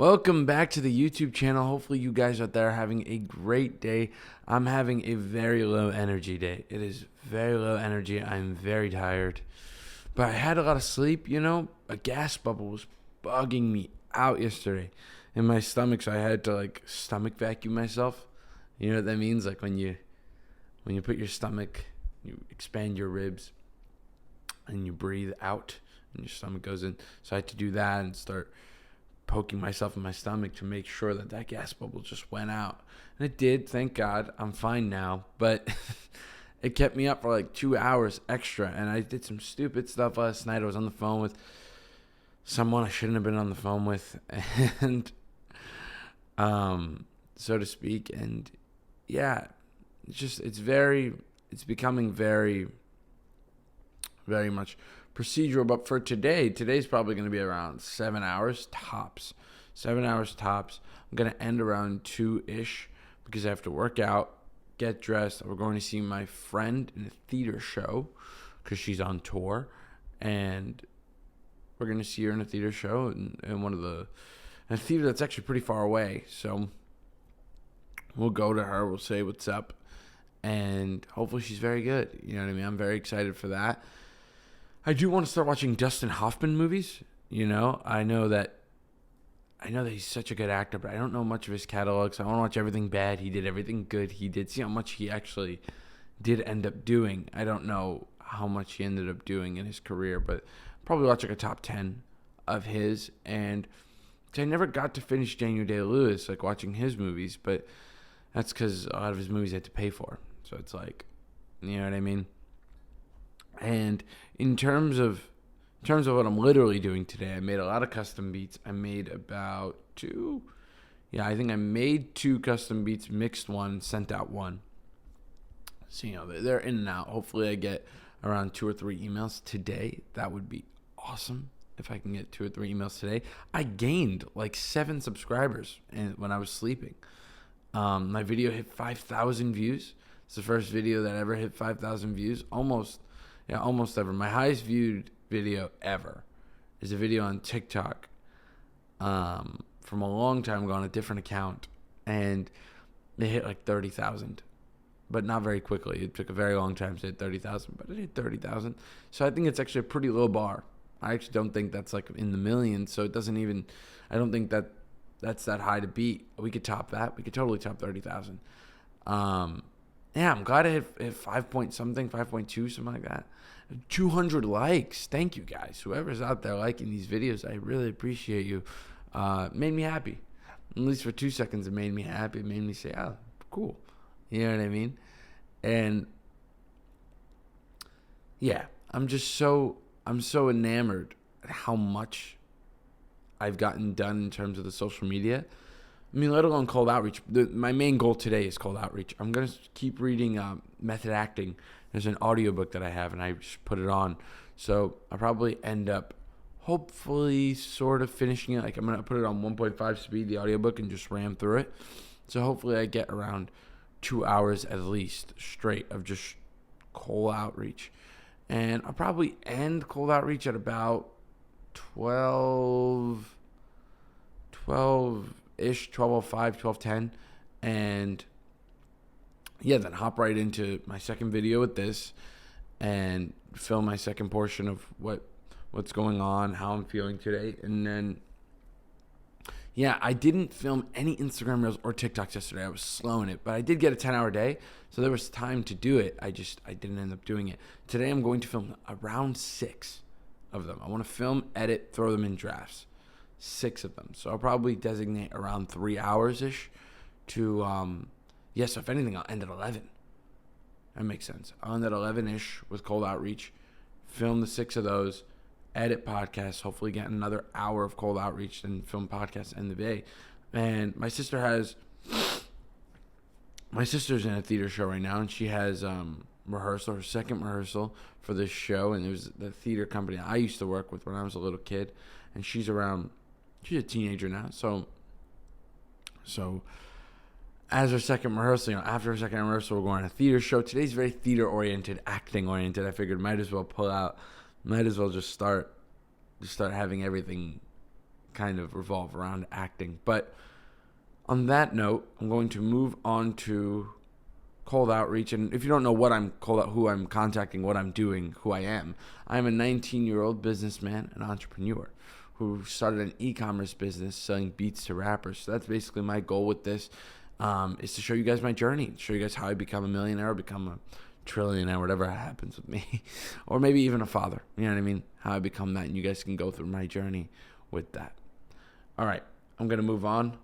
Welcome back to the YouTube channel. Hopefully you guys out there are having a great day. I'm having a very low energy day. It is very low energy. I'm very tired. But I had a lot of sleep, A gas bubble was bugging me out yesterday in my stomach, so I had to stomach vacuum myself. You know what that means? Like when you put your stomach, you expand your ribs and you breathe out and your stomach goes in. So I had to do that and start poking myself in my stomach to make sure that gas bubble just went out. And it did, thank God. I'm fine now. But it kept me up for like 2 hours extra. And I did some stupid stuff last night. I was on the phone with someone I shouldn't have been on the phone with. And so to speak. And yeah, it's becoming very, very much procedural. But for today's probably going to be around 7 hours tops. 7 hours tops. I'm going to end around 2-ish because I have to work out, get dressed. We're going to see my friend in a theater show because she's on tour, and we're going to see her in a theater show in a theater that's actually pretty far away. So we'll go to her, we'll say what's up, and hopefully she's very good. You know what I mean? I'm very excited for that. I do want to start watching Dustin Hoffman movies. I know that he's such a good actor, but I don't know much of his catalog, so I want to watch everything bad he did, everything good he did, see how much he actually did end up doing. I don't know how much he ended up doing in his career, but probably watch like a top 10 of his. And I never got to finish Daniel Day-Lewis, watching his movies, but that's because a lot of his movies I had to pay for. So it's you know what I mean? And in terms of what I'm literally doing today, I made a lot of custom beats. I made about 2. Yeah, I think I made 2 custom beats, mixed one, sent out one. So, they're in and out. Hopefully I get around 2 or 3 emails today. That would be awesome if I can get 2 or 3 emails today. I gained 7 subscribers when I was sleeping. My video hit 5,000 views. It's the first video that ever hit 5,000 views. Almost ever. My highest viewed video ever is a video on TikTok from a long time ago on a different account, and it hit 30,000, but not very quickly. It took a very long time to hit 30,000, but it hit 30,000. So I think it's actually a pretty low bar. I actually don't think that's in the millions, so it doesn't even, I don't think that's that high to beat. We could top that. We could totally top 30,000. Yeah, I'm glad I hit 5 point something, 5.2, something like that. 200 likes. Thank you guys. Whoever's out there liking these videos, I really appreciate you. Made me happy. At least for 2 seconds, it made me happy. It made me say, oh, cool. You know what I mean? And yeah, I'm so enamored at how much I've gotten done in terms of the social media. I mean, let alone cold outreach. My main goal today is cold outreach. I'm going to keep reading Method Acting. There's an audiobook that I have, and I just put it on. So I'll probably end up hopefully sort of finishing it. I'm going to put it on 1.5 speed, the audiobook, and just ram through it. So hopefully I get around 2 hours at least straight of just cold outreach. And I'll probably end cold outreach at about 12-ish, 12:05, 12:10, and yeah, then hop right into my second video with this and film my second portion of what's going on, how I'm feeling today. And then yeah, I didn't film any Instagram Reels or TikToks yesterday. I was slowing it, but I did get a 10-hour day, so there was time to do it. I didn't end up doing it. Today I'm going to film around 6 of them. I want to film, edit, throw them in drafts. 6 of them. So I'll probably designate around 3 hours-ish to, so if anything, I'll end at 11. That makes sense. I'll end at 11-ish with cold outreach, film the 6 of those, edit podcasts, hopefully get another hour of cold outreach, and film podcasts end the day. And my sister's in a theater show right now, and she has rehearsal, her second rehearsal for this show, and it was the theater company I used to work with when I was a little kid, and she's a teenager now, so as her second rehearsal, after her second rehearsal, we're going to a theater show. Today's very theater-oriented, acting-oriented. I figured might as well just start having everything kind of revolve around acting. But on that note, I'm going to move on to cold outreach. And if you don't know who I'm contacting, what I'm doing, who I am a 19-year-old businessman, an entrepreneur who started an e-commerce business selling beats to rappers. So that's basically my goal with this, is to show you guys my journey, show you guys how I become a millionaire, become a trillionaire, whatever happens with me, or maybe even a father. You know what I mean? How I become that, and you guys can go through my journey with that. All right, I'm gonna move on.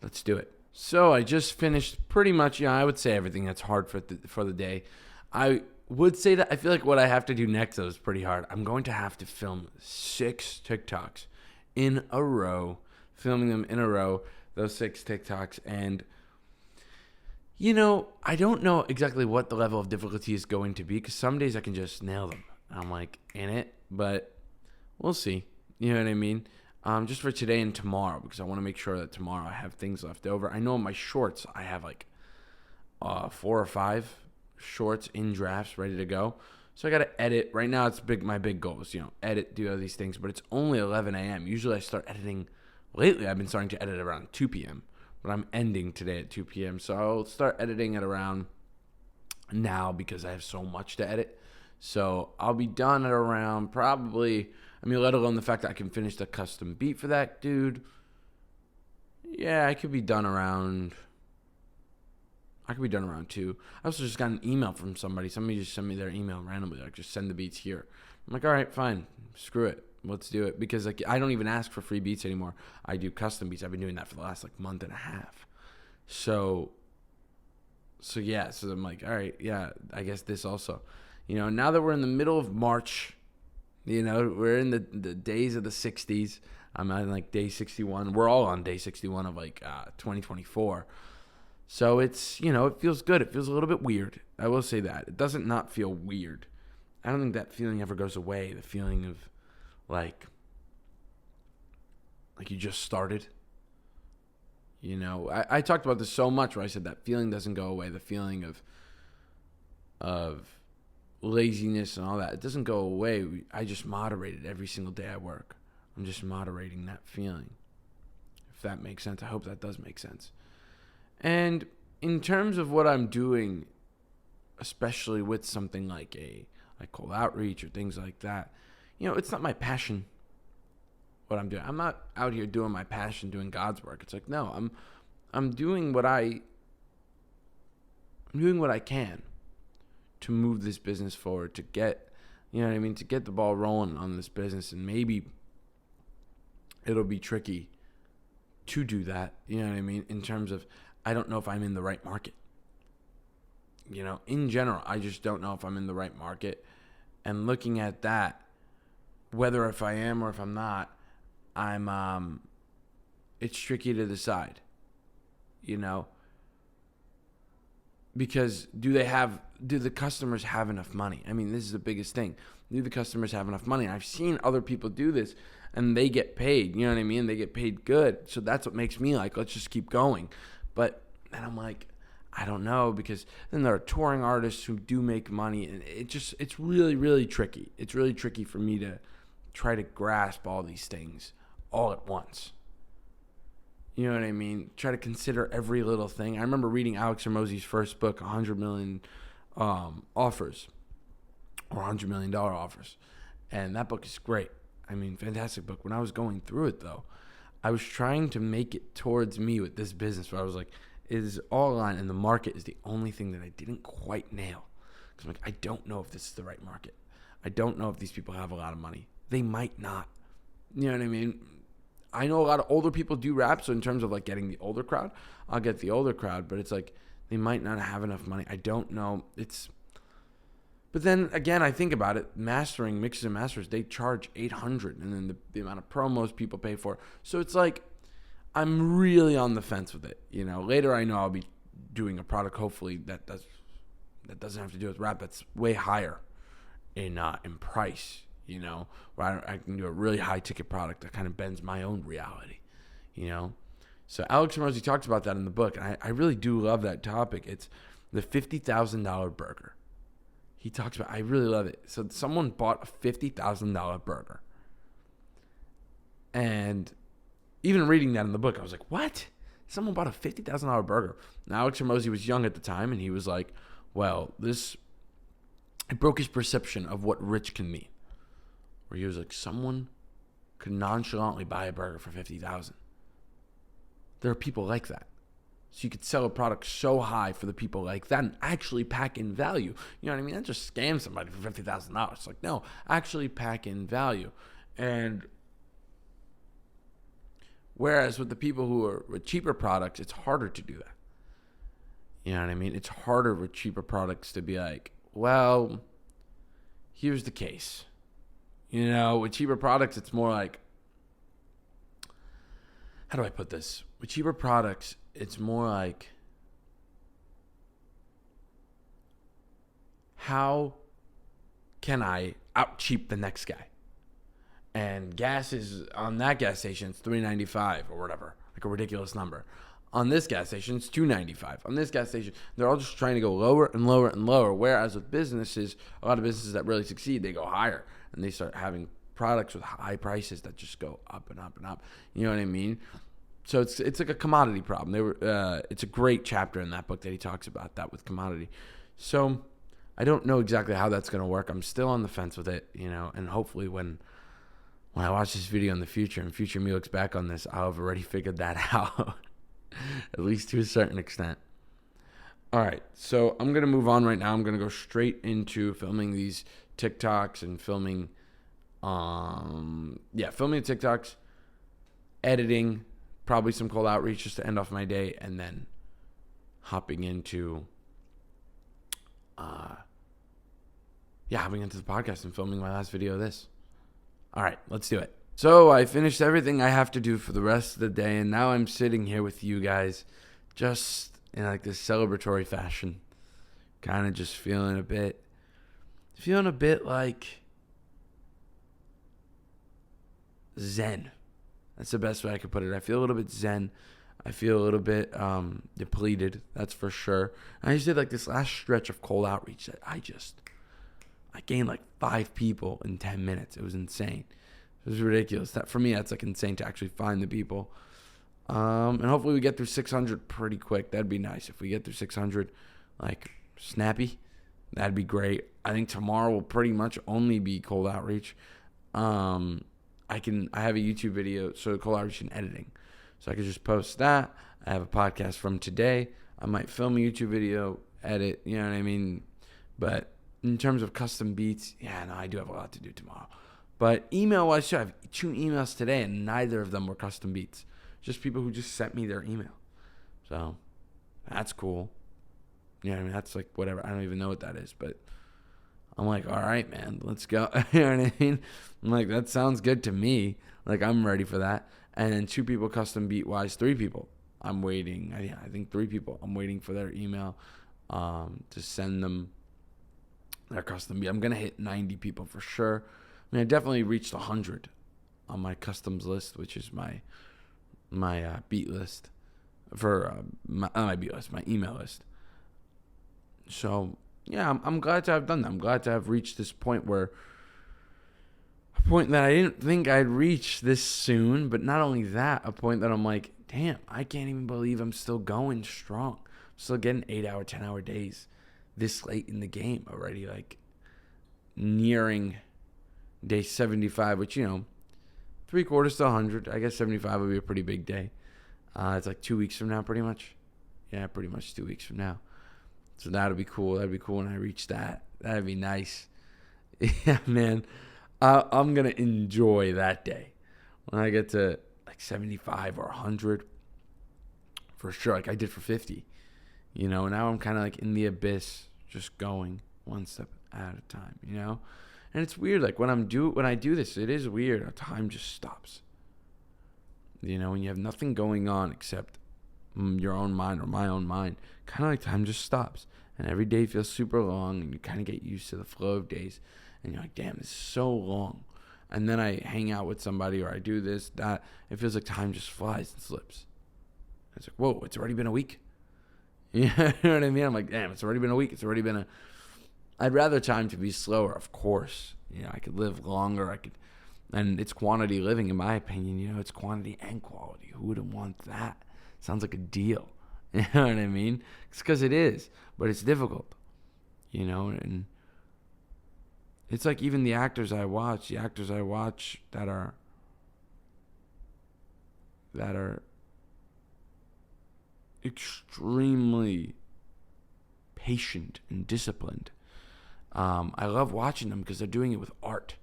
Let's do it. So I just finished pretty much, I would say everything that's hard for the day. I would say that I feel like what I have to do next, though, is pretty hard. I'm going to have to film 6 TikToks in a row, filming them in a row, those 6 TikToks. And, I don't know exactly what the level of difficulty is going to be, because some days I can just nail them. I'm like in it, but we'll see. You know what I mean? Just for today and tomorrow, because I want to make sure that tomorrow I have things left over. I know in my shorts I have like 4 or 5 shorts in drafts ready to go. So I got to edit. Right now it's my big goal is, edit, do all these things, but it's only 11 a.m. Usually I start editing. Lately I've been starting to edit around 2 p.m., but I'm ending today at 2 p.m. So I'll start editing at around now because I have so much to edit. So I'll be done at around probably, let alone the fact that I can finish the custom beat for that dude. Yeah, I could be done around 2. I also just got an email from somebody. Somebody just sent me their email randomly, like, just send the beats here. I'm like, all right, fine. Screw it. Let's do it. Because I don't even ask for free beats anymore. I do custom beats. I've been doing that for the last month and a half. So yeah. So I'm like, all right, yeah, I guess this also. Now that we're in the middle of March, we're in the days of the 60s. I'm on day 61. We're all on day 61 of 2024. So it's, it feels good. It feels a little bit weird. I will say that. It doesn't not feel weird. I don't think that feeling ever goes away. The feeling of like you just started. I talked about this so much where I said that feeling doesn't go away. The feeling of laziness and all that, it doesn't go away. I just moderate it every single day I work. I'm just moderating that feeling. If that makes sense. I hope that does make sense. And in terms of what I'm doing, especially with something like cold outreach or things like that, it's not my passion what I'm doing. I'm not out here doing my passion, doing God's work. It's no, I'm doing what I can to move this business forward, to get, to get the ball rolling on this business. And maybe it'll be tricky to do that, in terms of, I don't know if I'm in the right market. In general, I just don't know if I'm in the right market. And looking at that, whether if I am or if I'm not, it's tricky to decide, because do the customers have enough money? This is the biggest thing. Do the customers have enough money? I've seen other people do this and they get paid, They get paid good. So that's what makes me let's just keep going. But then I'm like, I don't know, because then there are touring artists who do make money, and it's really, really tricky. It's really tricky for me to try to grasp all these things all at once. You know what I mean? Try to consider every little thing. I remember reading Alex Hormozi's first book, 100 million offers, or $100 million offers. And that book is great. Fantastic book. When I was going through it, though, I was trying to make it towards me with this business where I was like, it is all aligned, and the market is the only thing that I didn't quite nail. Because I'm like, I don't know if this is the right market. I don't know if these people have a lot of money. They might not. You know what I mean? I know a lot of older people do rap, so in terms of getting the older crowd, I'll get the older crowd, but it's they might not have enough money. I don't know. But then again, I think about it, mastering, mixes and masters, they charge $800, and then the amount of promos people pay for. So it's I'm really on the fence with it. Later I know I'll be doing a product, hopefully, that doesn't have to do with rap, that's way higher in price, where I can do a really high ticket product that kind of bends my own reality, So Alex Hormozi talks about that in the book, and I really do love that topic. It's the $50,000 burger. He talks about, I really love it. So someone bought a $50,000 burger, and even reading that in the book, I was like, what? Someone bought a $50,000 burger. Now, Alex Hormozi was young at the time, and he was like, well, it broke his perception of what rich can mean. Where he was like, someone could nonchalantly buy a burger for $50,000. There are people like that. So you could sell a product so high for the people like that and actually pack in value. You know what I mean? Not just scam somebody for $50,000. It's like, no, actually pack in value. And whereas with the people who are with cheaper products, it's harder to do that. You know what I mean? It's harder with cheaper products to be like, well, here's the case. You know, with cheaper products, it's more like, how do I put this? With cheaper products, it's more like, how can I out cheap the next guy? And gas is, on that gas station, it's $3.95 or whatever, like a ridiculous number. On this gas station, it's $2.95. On this gas station, they're all just trying to go lower and lower and lower. Whereas with businesses, a lot of businesses that really succeed, they go higher. And they start having products with high prices that just go up and up and up. You know what I mean? So it's like a commodity problem. It's a great chapter in that book that he talks about that with commodity. So I don't know exactly how that's going to work. I'm still on the fence with it, you know, and hopefully when I watch this video in the future and future me looks back on this, I'll have already figured that out, at least to a certain extent. All right, so I'm going to move on right now. I'm going to go straight into filming these TikToks and filming TikToks, editing, probably some cold outreach just to end off my day, and then hopping into the podcast and filming my last video of this. All right, let's do it. So I finished everything I have to do for the rest of the day, and now I'm sitting here with you guys just in like this celebratory fashion, kind of just feeling a bit like zen. That's the best way I could put it. I feel a little bit zen. I feel a little bit depleted, that's for sure. I just did like this last stretch of cold outreach that I gained like 5 people in 10 minutes. It was insane. It was ridiculous. That for me, that's like insane to actually find the people. And hopefully we get through 600 pretty quick. That'd be nice. If we get through 600, like snappy, that'd be great. I think tomorrow will pretty much only be cold outreach. I have a YouTube video, so cold outreach and editing. So I could just post that. I have a podcast from today. I might film a YouTube video, edit, you know what I mean? But in terms of custom beats, I do have a lot to do tomorrow. But email-wise, I have 2 emails today, and neither of them were custom beats. Just people who just sent me their email. So that's cool. Yeah, I mean, that's like whatever. I don't even know what that is, but I'm like, all right, man, let's go. You know what I mean? I'm like, that sounds good to me. Like, I'm ready for that. And then 2 people custom beat-wise, 3 people. I'm waiting. I think 3 people. I'm waiting for their email to send them their custom beat. I'm going to hit 90 people for sure. I mean, I definitely reached 100 on my customs list, which is my beat list for my beat list, my email list. So yeah, I'm glad to have done that. I'm glad to have reached this point a point that I didn't think I'd reach this soon, but not only that, a point that I'm like, damn, I can't even believe I'm still going strong. I'm still getting 8-hour, 10-hour days this late in the game already, like nearing day 75, which, 3/4 to 100. I guess 75 would be a pretty big day. It's like 2 weeks from now, pretty much. Yeah, pretty much 2 weeks from now. So that'll be cool. That'd be cool when I reach that. That'd be nice. Yeah, man. I'm going to enjoy that day. When I get to like 75 or 100, for sure, like I did for 50. Now I'm kind of like in the abyss, just going one step at a time, And it's weird, like when I do this, it is weird how time just stops. When you have nothing going on except your own mind or my own mind, kind of like time just stops. And every day feels super long, and you kind of get used to the flow of days. And you're like, damn, this is so long. And then I hang out with somebody or I do this, that. It feels like time just flies and slips. It's like, whoa, it's already been a week? You know what I mean? I'm like, damn, it's already been a week. It's already been I'd rather time to be slower, of course. I could live longer. And it's quantity living, in my opinion. It's quantity and quality. Who wouldn't want that? Sounds like a deal. You know what I mean? It's because it is, but it's difficult. And it's like even the actors I watch that are extremely patient and disciplined. I love watching them because they're doing it with art.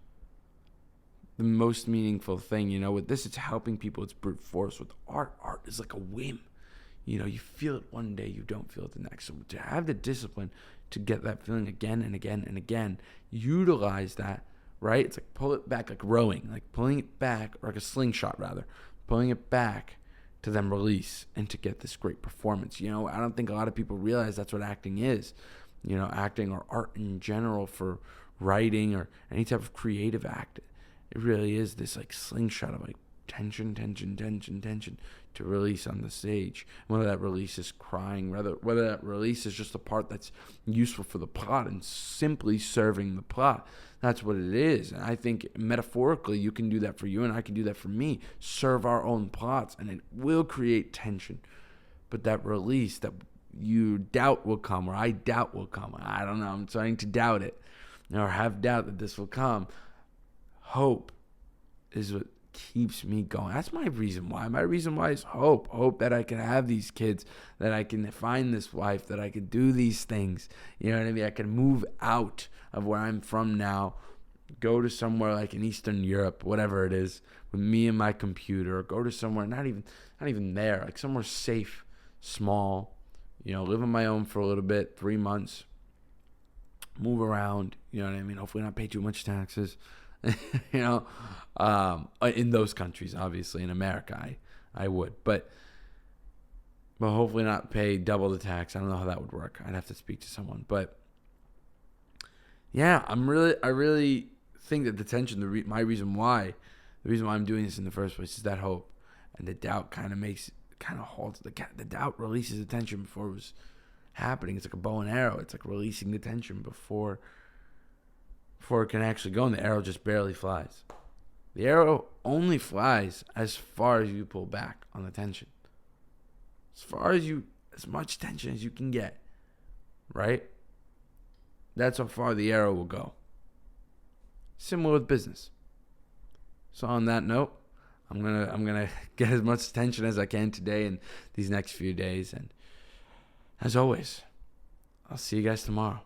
The most meaningful thing, with this, it's helping people. It's brute force. With art is like a whim. You feel it one day, you don't feel it the next. So to have the discipline to get that feeling again and again and again, utilize that, right? It's like pull it back, like rowing, like pulling it back, or like a slingshot rather, pulling it back to then release and to get this great performance. I don't think a lot of people realize that's what acting is. Acting or art in general, for writing or any type of creative act. It really is this like slingshot of like tension to release on the stage. Whether that release is crying, whether that release is just a part that's useful for the plot and simply serving the plot. That's what it is. And I think metaphorically you can do that for you and I can do that for me. Serve our own plots and it will create tension. But that release that you doubt will come, or I doubt will come. I don't know. I'm starting to doubt it, or have doubt that this will come. Hope is what keeps me going. That's my reason why. My reason why is hope. Hope that I can have these kids, that I can find this wife, that I can do these things. You know what I mean? I can move out of where I'm from now, go to somewhere like in Eastern Europe, whatever it is, with me and my computer, or go to somewhere not even there, like somewhere safe, small. Live on my own for a little bit, 3 months, move around, you know what I mean? Hopefully not pay too much taxes, in those countries. Obviously in America, I would, but hopefully not pay double the tax. I don't know how that would work. I'd have to speak to someone, but yeah, I really think that the tension, the reason why I'm doing this in the first place is that hope, and the doubt kind of halts. The doubt releases the tension before it was happening. It's like a bow and arrow. It's like releasing the tension before it can actually go, and the arrow just barely flies. The arrow only flies as far as you pull back on the tension. As much tension as you can get, right? That's how far the arrow will go. Similar with business. So on that note, I'm gonna get as much attention as I can today and these next few days. And as always, I'll see you guys tomorrow.